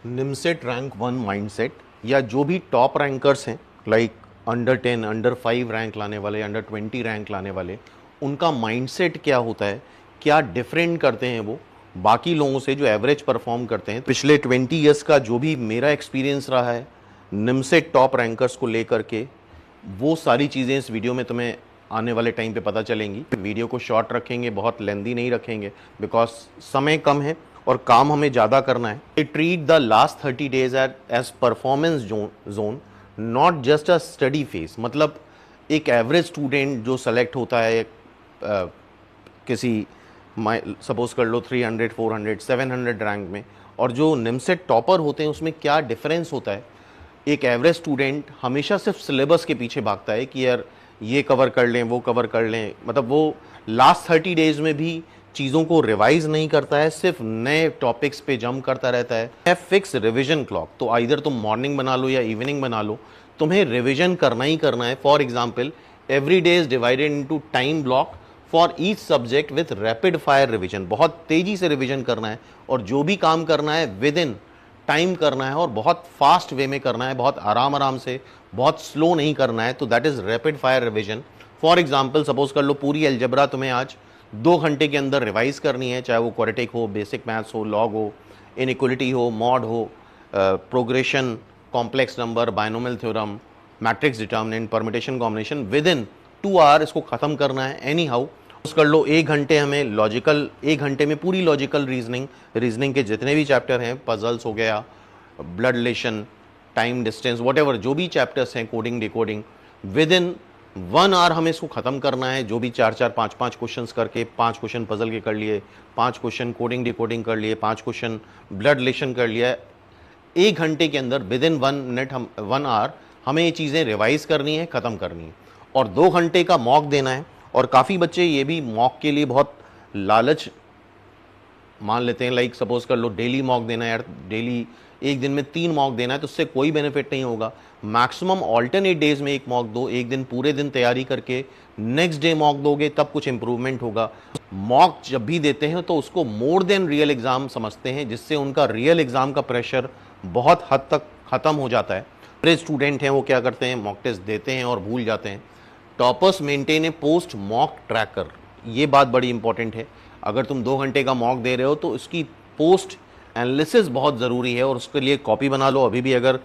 NIMCET rank 1 mindset या जो भी टॉप रैंकर्स हैं लाइक अंडर 10 अंडर 5 रैंक लाने वाले, अंडर 20 रैंक लाने वाले, उनका माइंडसेट क्या होता है, क्या डिफरेंट करते हैं वो बाकी लोगों से जो एवरेज परफॉर्म करते हैं। पिछले 20 ईयर्स का जो भी मेरा एक्सपीरियंस रहा है निमसेट टॉप रैंकर्स को लेकर के, वो सारी चीज़ें इस वीडियो में तुम्हें आने वाले टाइम पे पता चलेंगी। वीडियो को शॉर्ट रखेंगे, बहुत लेंदी नहीं रखेंगे बिकॉज समय कम है और काम हमें ज़्यादा करना है। Treat the last 30 days as performance zone, not just a study phase. मतलब एक एवरेज स्टूडेंट जो सेलेक्ट होता है किसी सपोज कर लो 300, 400, 700 रैंक में, और जो निमसेट टॉपर होते हैं उसमें क्या डिफरेंस होता है। एक एवरेज स्टूडेंट हमेशा सिर्फ सिलेबस के पीछे भागता है कि यार ये कवर कर लें, वो कवर कर लें, मतलब वो लास्ट 30 डेज में भी चीज़ों को रिवाइज नहीं करता है, सिर्फ नए टॉपिक्स पे जंप करता रहता है। फिक्स रिवीजन क्लॉक, तो आइदर तुम मॉर्निंग बना लो या इवनिंग बना लो, तुम्हें रिवीजन करना ही करना है। For example every day is divided into time block for each subject with rapid fire revision. बहुत तेजी से रिवीजन करना है और जो भी काम करना है विद इन टाइम करना है और बहुत फास्ट वे में करना है, बहुत आराम आराम से, बहुत स्लो नहीं करना है। तो that is rapid fire revision. For example suppose कर लो पूरी अलजेब्रा तुम्हें आज 2 घंटे के अंदर रिवाइज करनी है, चाहे वो क्वाड्रेटिक हो, बेसिक मैथ्स हो, लॉग हो, इनइक्वलिटी हो, मॉड हो, progression, complex number, binomial theorem, matrix determinant, permutation combination, within 2 hour इसको खत्म करना है। एनी हाउ कर लो 1 घंटे हमें लॉजिकल, 1 घंटे में पूरी लॉजिकल रीजनिंग के जितने भी चैप्टर हैं, पजल्स हो गया, blood relation, time distance, whatever जो भी चैप्टर्स हैं, coding decoding, within 1 hour हमें इसको खत्म करना है। जो भी 4-4, 5-5 क्वेश्चन करके, 5 क्वेश्चन पजल के कर लिए, 5 क्वेश्चन कोडिंग डिकोडिंग कर लिए, 5 क्वेश्चन ब्लड रिलेशन कर लिया। 1 घंटे के अंदर विद इन 1 मिनट 1 आवर हमें ये चीज़ें रिवाइज करनी है, ख़त्म करनी है और 2 घंटे का मॉक देना है। और काफ़ी बच्चे ये भी मॉक के लिए बहुत लालच मान लेते हैं, लाइक सपोज कर लो डेली मॉक देना है यार, डेली एक दिन में 3 मॉक देना है, तो उससे कोई बेनिफिट नहीं होगा। मैक्सिमम ऑल्टरनेट डेज में 1 मॉक दो, एक दिन पूरे दिन तैयारी करके नेक्स्ट डे मॉक दोगे तब कुछ इंप्रूवमेंट होगा। मॉक जब भी देते हैं तो उसको मोर देन रियल एग्जाम समझते हैं, जिससे उनका रियल एग्जाम का प्रेशर बहुत हद तक ख़त्म हो जाता है। प्रे स्टूडेंट हैं वो क्या करते हैं, मॉक टेस्ट देते हैं और भूल जाते हैं। टॉपर्स मेंटेन ए पोस्ट मॉक ट्रैकर, ये बात बड़ी इंपॉर्टेंट है। अगर तुम 2 घंटे का मॉक दे रहे हो तो इसकी पोस्ट एनालिसिस बहुत ज़रूरी है और उसके लिए कॉपी बना लो। अभी भी अगर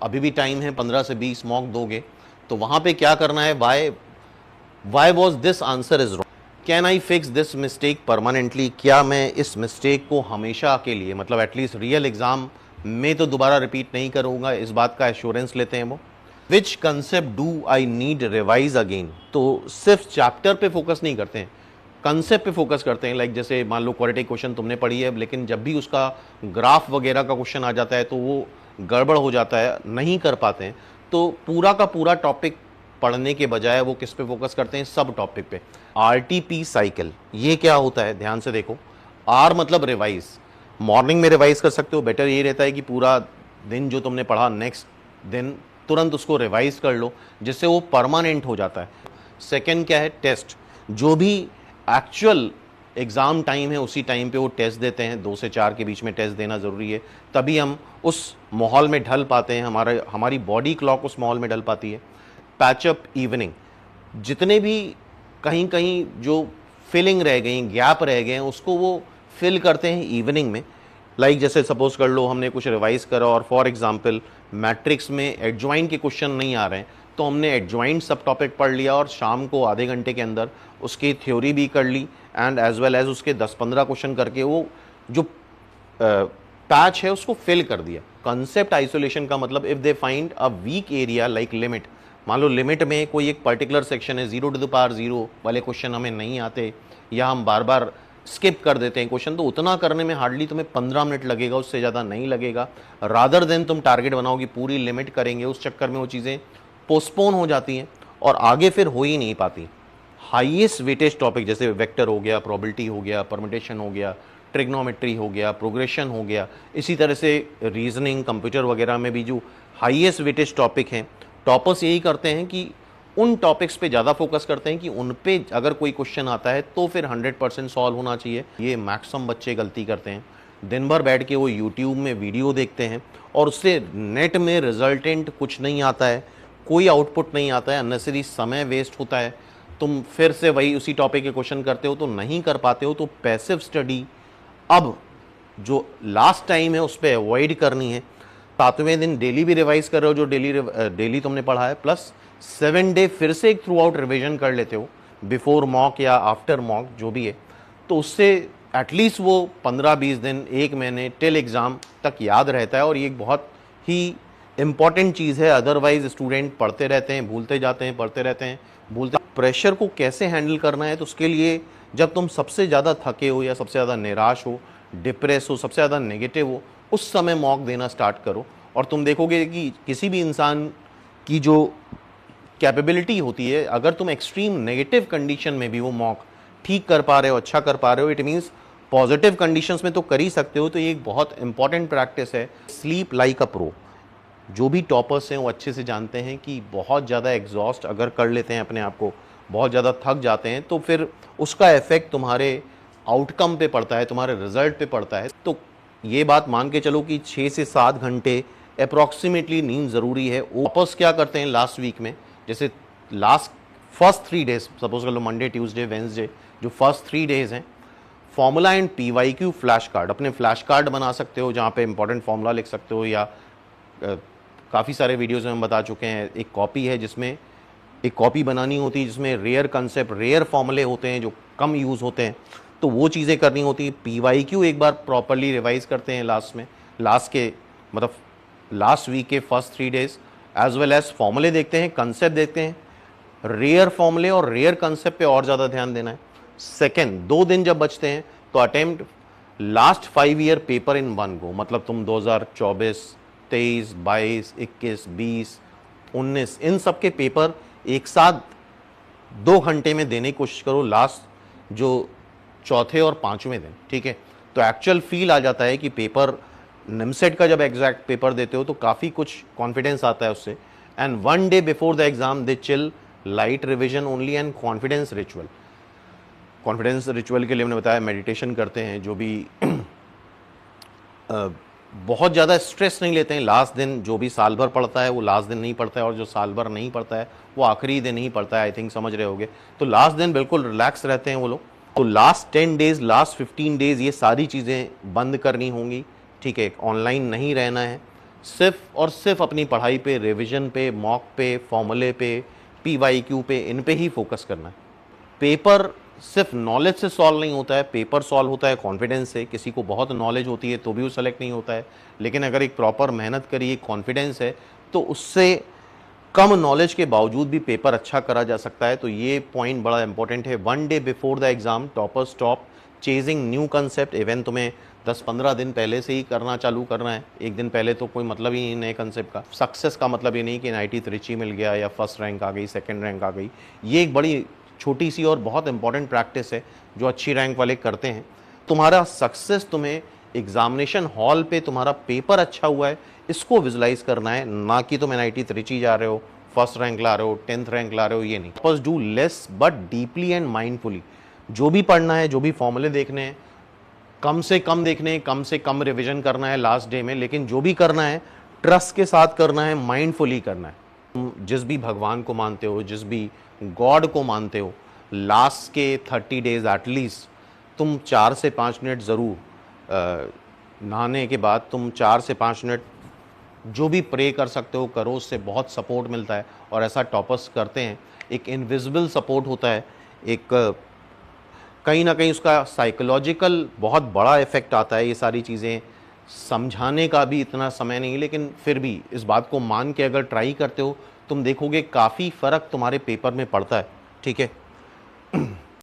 अभी भी टाइम है, 15 से 20 मॉक दोगे तो वहाँ पे क्या करना है, why was this answer is wrong, can I fix this mistake permanently, क्या मैं इस मिस्टेक को हमेशा के लिए, मतलब एटलीस्ट रियल एग्जाम में तो दोबारा रिपीट नहीं करूँगा, इस बात का एश्योरेंस लेते हैं वो। Which concept do I need revise again, तो सिर्फ चैप्टर पे फोकस नहीं करते हैं, कंसेप्ट पे फोकस करते हैं। लाइक जैसे मान लो क्वाड्रेटिक क्वेश्चन तुमने पढ़ी है, लेकिन जब भी उसका ग्राफ वगैरह का क्वेश्चन आ जाता है तो वो गड़बड़ हो जाता है, नहीं कर पाते हैं। तो पूरा का पूरा टॉपिक पढ़ने के बजाय वो किस पे फोकस करते हैं, सब टॉपिक पे। RTP साइकिल, ये क्या होता है ध्यान से देखो। R मतलब रिवाइज, मॉर्निंग में रिवाइज कर सकते हो, बेटर ये रहता है कि पूरा दिन जो तुमने पढ़ा नेक्स्ट दिन तुरंत उसको रिवाइज कर लो, जिससे वो परमानेंट हो जाता है। सेकेंड क्या है, टेस्ट, जो भी एक्चुअल एग्ज़ाम टाइम है उसी टाइम पे वो टेस्ट देते हैं, 2 से 4 के बीच में टेस्ट देना ज़रूरी है, तभी हम उस माहौल में ढल पाते हैं, हमारी बॉडी क्लॉक उस माहौल में ढल पाती है। पैचअप इवनिंग, जितने भी कहीं कहीं जो फिलिंग रह गई, गैप रह गए हैं, उसको वो फिल करते हैं इवनिंग में। लाइक जैसे सपोज कर लो हमने कुछ रिवाइज करा और फॉर एग्जांपल मैट्रिक्स में एडजॉइंट के क्वेश्चन नहीं आ रहे हैं, तो हमने एडजॉइंट सब टॉपिक पढ़ लिया और शाम को आधे घंटे के अंदर उसकी थ्योरी भी कर ली एंड एज वेल एज उसके 10-15 क्वेश्चन करके वो जो पैच है उसको फिल कर दिया। कंसेप्ट आइसोलेशन का मतलब if they find a weak area like limit, मान लो लिमिट में कोई एक पर्टिकुलर सेक्शन है, 0 टू द पावर 0 वाले क्वेश्चन हमें नहीं आते या हम बार बार स्किप कर देते हैं क्वेश्चन, तो उतना करने में हार्डली तुम्हें 15 मिनट लगेगा, उससे ज़्यादा नहीं लगेगा। रादर देन तुम टारगेट बनाओगे पूरी लिमिट करेंगे, उस चक्कर में वो चीज़ें पोस्टपोन हो जाती हैं और आगे फिर हो ही नहीं पाती। हाईएस्ट वेटेज टॉपिक जैसे वेक्टर हो गया, प्रोबेबिलिटी हो गया, परम्यूटेशन हो गया, ट्रिग्नोमेट्री हो गया, प्रोग्रेशन हो गया, इसी तरह से रीजनिंग, कंप्यूटर वगैरह में भी जो हाईएस्ट वेटेज टॉपिक हैं, टॉपर्स यही करते हैं कि उन टॉपिक्स पे ज़्यादा फोकस करते हैं कि उन पे अगर कोई क्वेश्चन आता है तो फिर 100% सॉल्व होना चाहिए। ये मैक्सिमम बच्चे गलती करते हैं। दिन भर बैठ के वो यूट्यूब में वीडियो देखते हैं और उससे नेट में रिजल्टेंट कुछ नहीं आता है, कोई आउटपुट नहीं आता है, अननेसेसरी समय वेस्ट होता है। तुम फिर से वही उसी टॉपिक के क्वेश्चन करते हो तो नहीं कर पाते हो। तो पैसिव स्टडी अब जो लास्ट टाइम है उस पर अवॉइड करनी है। 7वें दिन डेली भी रिवाइज कर रहे हो जो डेली तुमने पढ़ा है, प्लस 7 डे फिर से एक थ्रू आउट रिविजन कर लेते हो बिफोर मॉक या आफ्टर मॉक जो भी है, तो उससे एटलीस्ट वो 15-20 दिन, 1 महीने टिल एग्ज़ाम तक याद रहता है। और ये एक बहुत ही इम्पॉर्टेंट चीज़ है। अदरवाइज स्टूडेंट पढ़ते रहते हैं, भूलते जाते हैं, पढ़ते रहते हैं, भूलते। प्रेशर को कैसे हैंडल करना है, तो उसके लिए जब तुम सबसे ज़्यादा थके हो या सबसे ज़्यादा निराश हो, डिप्रेस हो, सबसे ज़्यादा नेगेटिव हो, उस समय मॉक देना स्टार्ट करो। और तुम देखोगे कि किसी भी इंसान की जो कैपेबिलिटी होती है, अगर तुम एक्सट्रीम नेगेटिव कंडीशन में भी वो मॉक ठीक कर पा रहे हो, अच्छा कर पा रहे हो, इट मीन्स पॉजिटिव कंडीशंस में तो कर ही सकते हो। तो ये एक बहुत इंपॉर्टेंट प्रैक्टिस है, स्लीप लाइक अ प्रो। जो भी टॉपर्स हैं वो अच्छे से जानते हैं कि बहुत ज़्यादा एग्जॉस्ट अगर कर लेते हैं अपने आप को, बहुत ज़्यादा थक जाते हैं, तो फिर उसका इफेक्ट तुम्हारे आउटकम पे पड़ता है, तुम्हारे रिजल्ट पे पड़ता है। तो ये बात मान के चलो कि 6 से 7 घंटे अप्रॉक्सीमेटली नींद ज़रूरी है। वापस क्या करते हैं लास्ट वीक में, जैसे फर्स्ट 3 डेज, सपोज कर लो मंडे, ट्यूसडे, वेंसडे, जो फर्स्ट 3 डेज हैं, formula and PYQ flash card, अपने फ्लैश कार्ड बना सकते हो जहाँ पे इंपॉर्टेंट फॉर्मूला लिख सकते हो, या काफ़ी सारे वीडियोज़ में हम बता चुके हैं। एक कॉपी है जिसमें एक कॉपी बनानी होती है जिसमें रेयर कंसेप्ट, रेयर फॉर्मूले होते हैं जो कम यूज़ होते हैं, तो वो चीज़ें करनी होती है। PYQ एक बार प्रॉपरली रिवाइज करते हैं लास्ट में, लास्ट वीक के first 3 days, as well as फॉर्मूले देखते हैं, कंसेप्ट देखते हैं। रेयर फॉर्मूले और रेयर कंसेप्ट पे और ज़्यादा ध्यान देना है। सेकेंड, 2 दिन जब बचते हैं तो attempt last 5 year paper in one go, मतलब तुम 2024, 23, 22, 21, 20, 19 इन सब के पेपर एक साथ 2 घंटे में देने की कोशिश करो, लास्ट जो चौथे और 5वें दिन, ठीक है। तो एक्चुअल फील आ जाता है कि पेपर निमसेट का जब एग्जैक्ट पेपर देते हो तो काफ़ी कुछ कॉन्फिडेंस आता है उससे। And 1 day before the exam they chill, light revision only and confidence ritual. Confidence ritual के लिए मैंने बताया मेडिटेशन करते हैं, जो भी बहुत ज़्यादा स्ट्रेस नहीं लेते हैं। लास्ट दिन जो भी साल भर पढ़ता है वो लास्ट दिन नहीं पढ़ता है, और जो साल भर नहीं पढ़ता है वो आखिरी दिन नहीं पढ़ता है। आई थिंक समझ रहे होगे। तो लास्ट दिन बिल्कुल रिलैक्स रहते हैं वो लोग। तो लास्ट 10 डेज, लास्ट 15 डेज ये सारी चीज़ें बंद करनी होंगी, ठीक है। ऑनलाइन नहीं रहना है, सिर्फ और सिर्फ अपनी पढ़ाई पे, रिविजन पे, मॉक पे, फॉर्मूले पे, PYQ पे, इन पे ही फोकस करना है। पेपर सिर्फ नॉलेज से सॉल्व नहीं होता है, पेपर सॉल्व होता है कॉन्फिडेंस से। किसी को बहुत नॉलेज होती है तो भी वो सेलेक्ट नहीं होता है, लेकिन अगर एक प्रॉपर मेहनत करी, एक कॉन्फिडेंस है, तो उससे कम नॉलेज के बावजूद भी पेपर अच्छा करा जा सकता है। तो ये पॉइंट बड़ा इंपॉर्टेंट है। 1 day before the exam topper stop chasing new concept. Even तुम्हें 10-15 दिन पहले से ही करना चालू करना है, एक दिन पहले तो कोई मतलब ही नहीं नए कंसेप्ट का। सक्सेस का मतलब ये नहीं कि NIT त्रिची मिल गया या फर्स्ट रैंक आ गई, सेकंड रैंक आ गई। ये एक बड़ी छोटी सी और बहुत इंपॉर्टेंट प्रैक्टिस है जो अच्छी रैंक वाले करते हैं। तुम्हारा सक्सेस तुम्हें एग्जामिनेशन हॉल पे तुम्हारा पेपर अच्छा हुआ है इसको विजुलाइज करना है, ना कि तुम NIT त्रिची जा रहे हो, फर्स्ट रैंक ला रहे हो, 10th रैंक ला रहे हो, ये नहीं। First do less but deeply and mindfully. जो भी पढ़ना है, जो भी फॉर्मूले देखने हैं, कम से कम देखने हैं, कम से कम रिविजन करना है लास्ट डे में, लेकिन जो भी करना है ट्रस्ट के साथ करना है, माइंडफुली करना है। तुम जिस भी भगवान को मानते हो, जिस भी गॉड को मानते हो, लास्ट के 30 डेज एटलीस्ट तुम 4 से 5 मिनट ज़रूर, नहाने के बाद तुम 4 से 5 मिनट जो भी प्रे कर सकते हो करो, उससे बहुत सपोर्ट मिलता है। और ऐसा टॉपर्स करते हैं, एक इनविजिबल सपोर्ट होता है, एक कहीं ना कहीं उसका साइकोलॉजिकल बहुत बड़ा इफेक्ट आता है। ये सारी चीज़ें समझाने का भी इतना समय नहीं, लेकिन फिर भी इस बात को मान के अगर ट्राई करते हो तुम देखोगे काफ़ी फ़र्क तुम्हारे पेपर में पड़ता है, ठीक है।